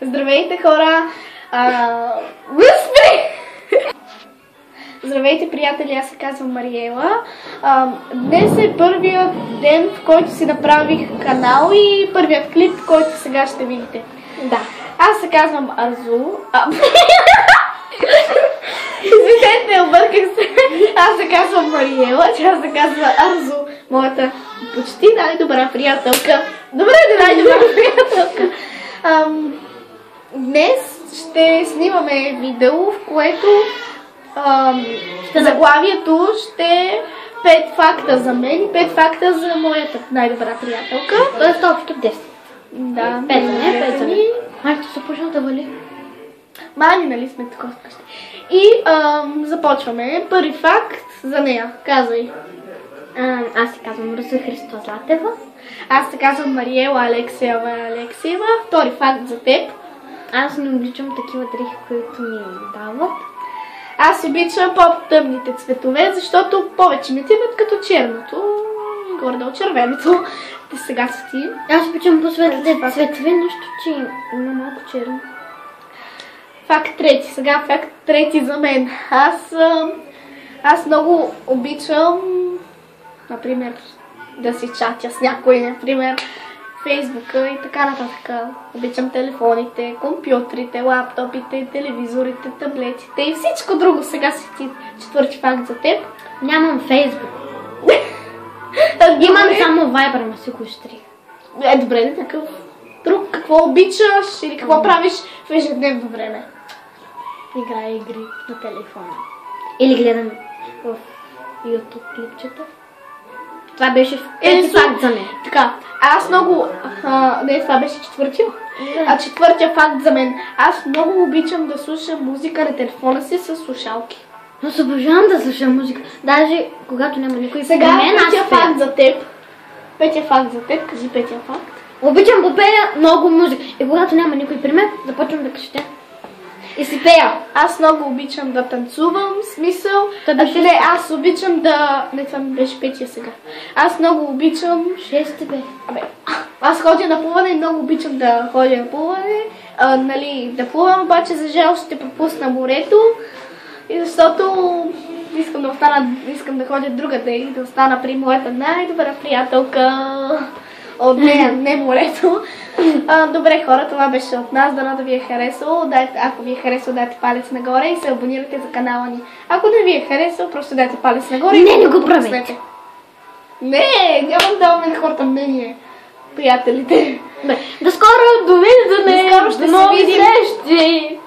Здравейте, хора! Здравейте, приятели, аз се казвам Мариела. Днес е първият ден, в който си направих канал и първият клип, който сега ще видите. Да. Аз се казвам Арзу. Извинете, обърках се. Аз се казвам Мариела, тя се казва Арзу, моята почти най-добра приятелка. Добре, най-добра приятелка. Днес ще снимаме видео, в което заглавието ще е 5 факта за мен и 5 факта за моята най-добра приятелка. Тоест общо 10. Да, 5 не, 5 за мен. Майко се почна да вали. Мани, нали сме такова вкъщи. И започваме. Първи факт за нея. Казвай. Аз се казвам Руса Христо Златева. Аз се казвам Мариела Алексиева. Втори факт за теб. Аз не обичам такива дрехи, които ми дават. Аз обичам по-тъмните цветове, защото повече ми отиват като черното. Горе-долу червеното. Те сега са ти. Аз обичам по-светлите цветове, нещо, че има малко черно. Факт трети. Сега факт трети за мен. Аз много обичам, например, да си чатя с някой, например, Фейсбука и така нататък. Обичам телефоните, компютрите, лаптопите, телевизорите, таблетите и всичко друго. Сега си ти четвърти факт за теб. Нямам Фейсбук. Имам само Viber, но си го изтрих. Добре, такъв друг. Какво обичаш или какво правиш в ежедневно време? Играя игри на телефона. Или гледам в YouTube клипчета. Това беше трети факт за мен. Така, аз много... не, това беше четвъртия. А четвъртия факт за мен. Аз много обичам да слушам музика на телефона си с слушалки. Но се обожавам да слушам музика. Даже когато няма никой сега мен, петия факт за теб. Петия факт за теб. Кажи петия факт. Обичам да пея много музика. И когато няма никой при мен, започвам да крещя. И си пея. Аз много обичам да танцувам, смисъл. Аз обичам да... Не, това ми беше петия сега. Аз много обичам... Шести бе. Аз ходя на плуване и много обичам да ходя на плуване. Нали, да плувам, обаче за жал ще пропусна морето. И защото искам да ходя другаде и да остана при моята най-добра приятелка от нея, не морето. Добре, хора, това беше от нас. Дано да ви е харесало. Ако ви е харесало, дайте палец нагоре и се абонирайте за канала ни. Ако не ви е харесало, просто дайте палец нагоре. Не го правете. Не, няма да даваме на хората мнение, приятелите. До скоро, довиждане. До скоро ще се видим. Срещи.